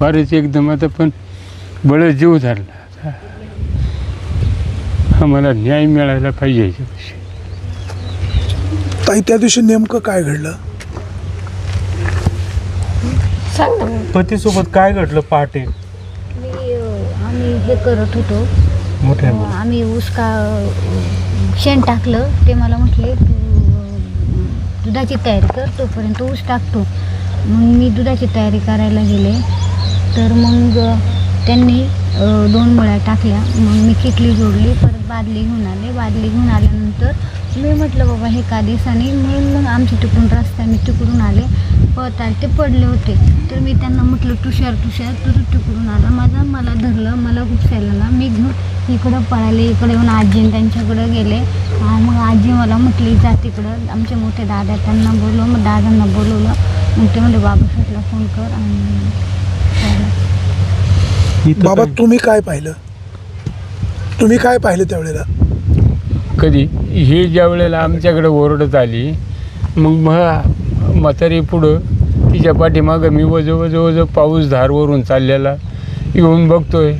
फारच एकदम आता पण बळ जीव धरला. आम्हाला न्याय मिळायला पाहिजे याच्याविषयी. ताई त्या दिवशी नेमकं काय घडलं? पतीसोबत काय घडलं पहाटे? आम्ही हे करत होतो, मोठ्या आम्ही ऊस का शेण टाकलं. ते मला म्हटले तू दुधाची तयारी कर, तोपर्यंत ऊस टाकतो. मग मी दुधाची तयारी करायला गेले, तर मग त्यांनी 2 मळ्या टाकल्या. मग मी किटली जोडली, परत बादली घेऊन आले. बादली घेऊन आल्यानंतर मी म्हटलं बाबा हे का दिवसांनी, म्हणून मग आमच्या तिकडून रस्ता मी तिकडून आले, पळत आले, ते पडले होते. तर मी त्यांना म्हटलं तुषार तू तिकडून आला, मला धरलं, मला उपसायला ना. मी घेऊन इकडं पळाले, इकडे येऊन आजी त्यांच्याकडं गेले. मग आजी मला म्हटली जा तिकडं, आमचे मोठे दादा त्यांना बोलवलं. मग दादांना बोलवलं. मग ते म्हणले बाबासाहेबला फोन कर. आणि बाबा तुम्ही काय पाहिलं? तुम्ही काय पाहिलं त्यावेळेला? कधी हे ज्या वेळेला आमच्याकडे ओरडत आली, मग म्हातारी पुढं तिच्या पाठीमागं मी वजं पाऊस धारवरून चाललेला येऊन बघतोय,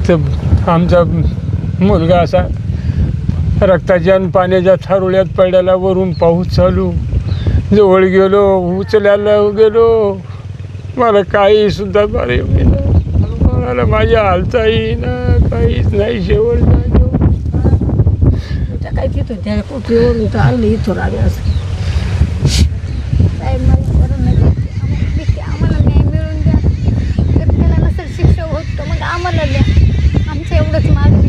तर आमचा मुलगा असा रक्ताच्या आणि पाण्याच्या थारोळ्यात पडलेला. वरून पाऊस चालू. जवळ गेलो, उचलायला गेलो, मला काही सुद्धा बरे होईना. मला माझ्या हालता येईना, काहीच नाही. शेवट काय तिथं त्या कुठेवरून तर आणलं इथं आले असं. साहेब मला बरं नाही, आम्हाला न्याय मिळून द्या. जर त्याला नसेल शिक्षा होत तर मग आम्हाला द्या. आमचं एवढंच मागणी.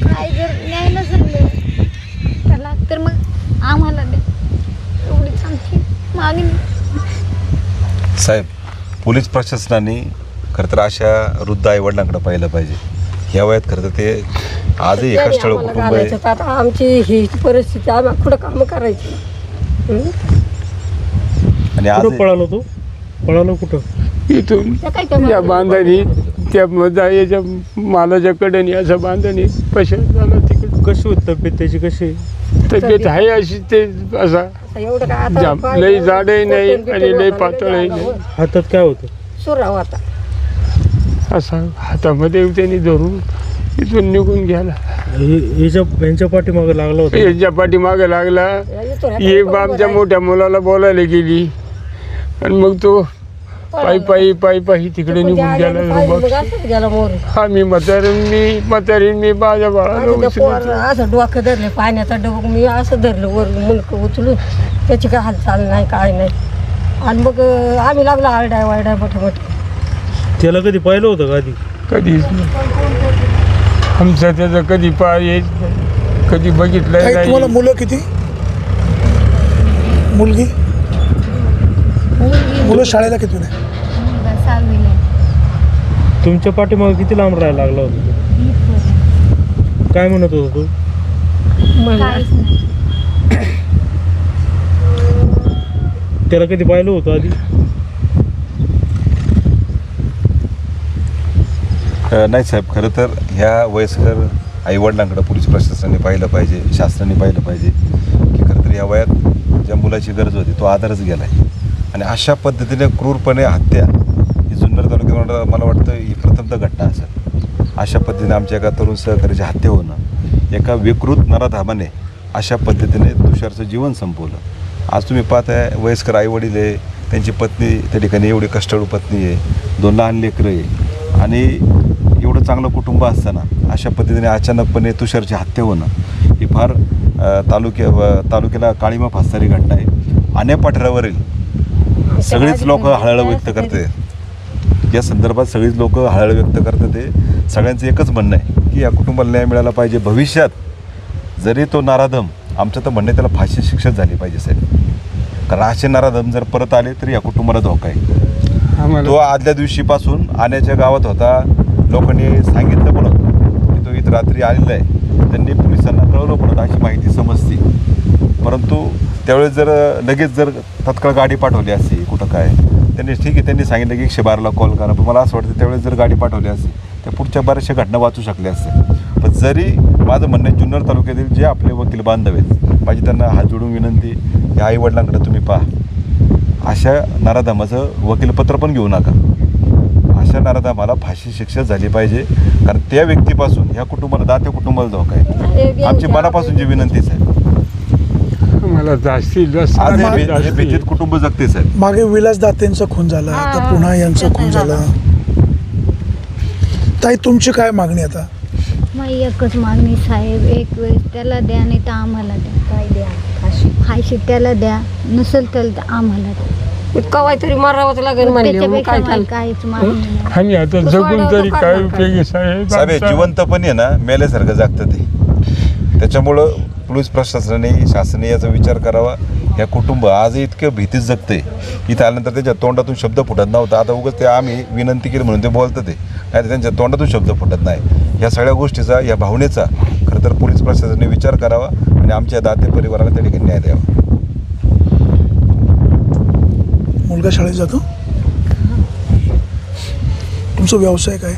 काय जर न्याय नसेल त्याला तर मग आम्हाला द्या, एवढीच आमची मागणी. साहेब, पोलीस प्रशासनाने खरं तर अशा वृद्ध आई वडिलांकडे पाहिलं पाहिजे. ह्या वयात खरं तर ते आजही कष्टाळू कुटुंब आहे. आता आमची ही परिस्थिती, आम्ही कुठं कामं करायची. आणि आज पळालो कुठं? इथून या बांधानी त्या याच्या मालाच्या कडेने असं बांधानी पशात झाला. तिकडे कशी होती तब्येत त्याची? कशी तब्येत आहे अशी, ते असा एवढं काय लई जाडही नाही आणि लई पातळही नाही. हातात काय होतं? सुराव आता असा हातामध्ये त्यांनी धरून इथून निघून गेला. यांच्या पाठीमागं लागला होता. यांच्या पाठीमागे लागला. ही आमच्या मोठ्या मुलाला बोलायला गेली आणि मग तो पायी तिकडे निघून गेला. हा मी म्हातारीन मी माझ्या बाळाला असं डोकं धरलं, पाण्याचा डबक मी असं धरलं, वर मुलकं उचलून. त्याची काय हालचाल नाही, काय नाही. आणि मग आम्ही लागलो आरडाय मोठे. त्याला कधी पाहिलं होतं का आधी? कधीच नाही. आमचं त्याचं कधी कधी बघितलं ताई, नाही. तुम्हाला मुलं किती? मुलगी? मुलं शाळेला किती नाही? मुलगा 6वीला आहे. तुमच्या पाठीमागं किती लांब राहायला लागला होता? काय म्हणत होता तू? काहीच नाही. त्याला कधी पाहिलं होतं आधी? नाही साहेब, खरं तर ह्या वयस्कर आईवडिलांकडे पोलीस प्रशासनाने पाहिलं पाहिजे, शासनाने पाहिलं पाहिजे की खरं तर या वयात ज्या मुलाची गरज होती तो आधारच गेला आहे. आणि अशा पद्धतीने क्रूरपणे हत्या ही जुन्नर तालुक्यात मला वाटतं ही प्रथमतः घटना असेल. अशा पद्धतीने आमच्या एका तरुण सहकार्याची हत्या होणं, एका विकृत नराधामाने अशा पद्धतीने तुषारचं जीवन संपवलं. आज तुम्ही पाहताय वयस्कर आईवडील आहे, त्यांची पत्नी त्या ठिकाणी एवढी कष्टाळू पत्नी आहे, 2 लहान लेकरं आहे आणि एवढं चांगलं कुटुंब असताना अशा पद्धतीने अचानकपणे तुषारची हत्या होणं ही फार तालुक्याला काळीमा फासणारी घटना आहे. आण्यापाठरावरील सगळीच लोक हळहळ व्यक्त करते. या संदर्भात सगळीच लोक हळहळ व्यक्त करतात. ते सगळ्यांचं एकच म्हणणं आहे की या कुटुंबाला न्याय मिळाला पाहिजे. भविष्यात जरी तो नराधम, आमचं तर म्हणणं त्याला फाशी शिक्षा झाली पाहिजे साहेब. कारण असे नराधम जर परत आले तरी या कुटुंबाला धोका आहे. तो आदल्या दिवशीपासून आण्याच्या गावात होता. लोकांनी सांगितलं पण होतं की तो इथं रात्री आलेला आहे. त्यांनी पोलिसांना कळवलं पण होतं, अशी माहिती समजते. परंतु त्यावेळेस लगेच तत्काळ गाडी पाठवली असती कुठं काय, त्यांनी ठीक आहे त्यांनी सांगितलं की 112ला कॉल करा. पण मला असं वाटतं त्यावेळेस जर गाडी पाठवली असती त्या पुढच्या बऱ्याचशा घटना वाचू शकल्या असत्या. पण जरी माझं म्हणणं आहे, जुन्नर तालुक्यातील जे आपले वकील बांधव आहेत, माझी त्यांना हात जोडून विनंती, या आईवडिलांकडे तुम्ही पहा, अशा नराधमाचं वकीलपत्र पण घेऊ नका. अशा नराधमाला फाशी शिक्षा झाली पाहिजे. कारण त्या व्यक्तीपासून ह्या कुटुंबाला, दाते कुटुंबाला धोका आहे. आमची मनापासूनची विनंतीच आहे. मला जास्तीत जास्त आज हे भीतीत कुटुंब जगते साहेब. मागे विलास दातेंचा खून झाला, आता पुन्हा यांचा खून झाला. ताई, तुमची काय मागणी आता? मग एकच मागणी साहेब, एक वेळेस त्याला द्या, नाही तर आम्हाला द्या. काय द्या? फाशी त्याला द्या, नसेल तर आम्हाला द्या. कवाय तरी मारावंच लागेल म्हणले, मग त्याच्यापेक्षा काय मला झालं? काहीच मागणी नाही. आणि आता जगून तरी काय उपयोगी साहेब? साहेब हे जिवंतपण आहे ना, मेल्यासारखं जागतं ते. त्याच्यामुळं पोलीस प्रशासनाने, शासनाने याचा विचार करावा. ह्या कुटुंब आजही इतकं भीतीच जगते. इथं आल्यानंतर त्यांच्या तोंडातून शब्द फुटत नव्हता. आता उगाच ते आम्ही विनंती केली म्हणून ते बोलतं ते, नाही तर त्यांच्या तोंडातून शब्द फुटत नाही. ह्या सगळ्या गोष्टीचा, या भावनेचा खरं तर पोलीस प्रशासनाने विचार करावा आणि आमच्या दाते परिवाराला त्या ठिकाणी न्याय द्यावा. मुलगा शाळेत जातो? तुमचा व्यवसाय काय?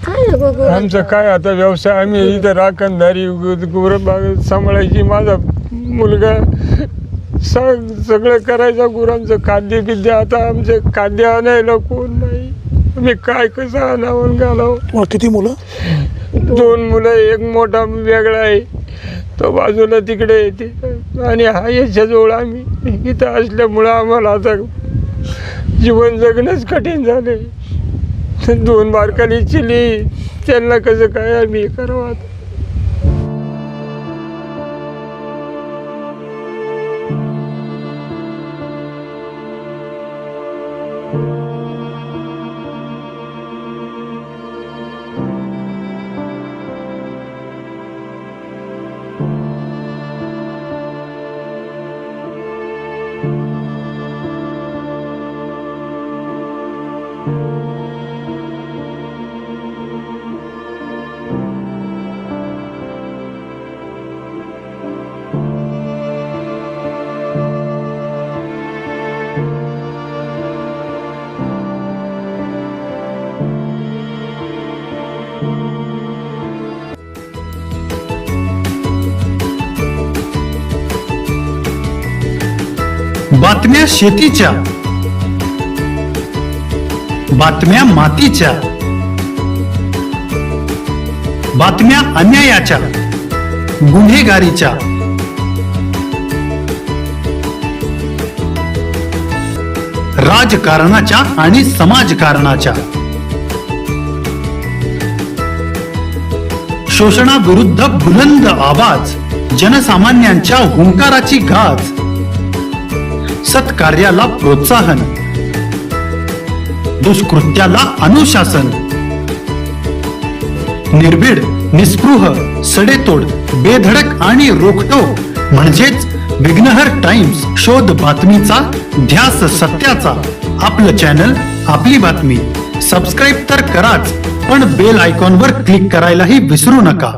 आमचं काय आता व्यवसाय, आम्ही इथं राखणदारी गुरं सांभाळायची. माझा मुलगा सगळं करायचा, गुरांचं खाद्य बिद्य. आता आमचे खाद्य आणायला कोण नाही. आम्ही काय कसं आणावं घालावं? तुम्हाला किती मुलं? 2 मुलं, एक मोठा वेगळा आहे, तो बाजूला तिकडे येते, आणि हा याच्याजवळ. आम्ही इथं असल्यामुळं आम्हाला आता जीवन जगणंच कठीण झाले. 2 बारकाली चिली, त्यांना कसं काय आम्ही हे करावं आता? बातम्या शेतीच्या, बातम्या मातीच्या, बातम्या अन्यायाच्या, गुन्हेगारीच्या, राजकारणाच्या आणि समाजकारणाच्या, शोषणाविरुद्ध बुलंद आवाज, जनसामान्यांच्या हुंकाराची गाज, सत्कार्याला प्रोत्साहन, दुष्कृत्याला अनुशासन, निर्भीड, निस्पृह, सडेतोड, बेधडक आणि रोखटोक म्हणजेच विघ्नहर टाइम्स. शोध बातमीचा, ध्यास सत्याचा. आपलं चॅनल, आपली बातमी. सबस्क्राईब तर कराच, पण बेल आयकॉनवर क्लिक करायलाही विसरू नका.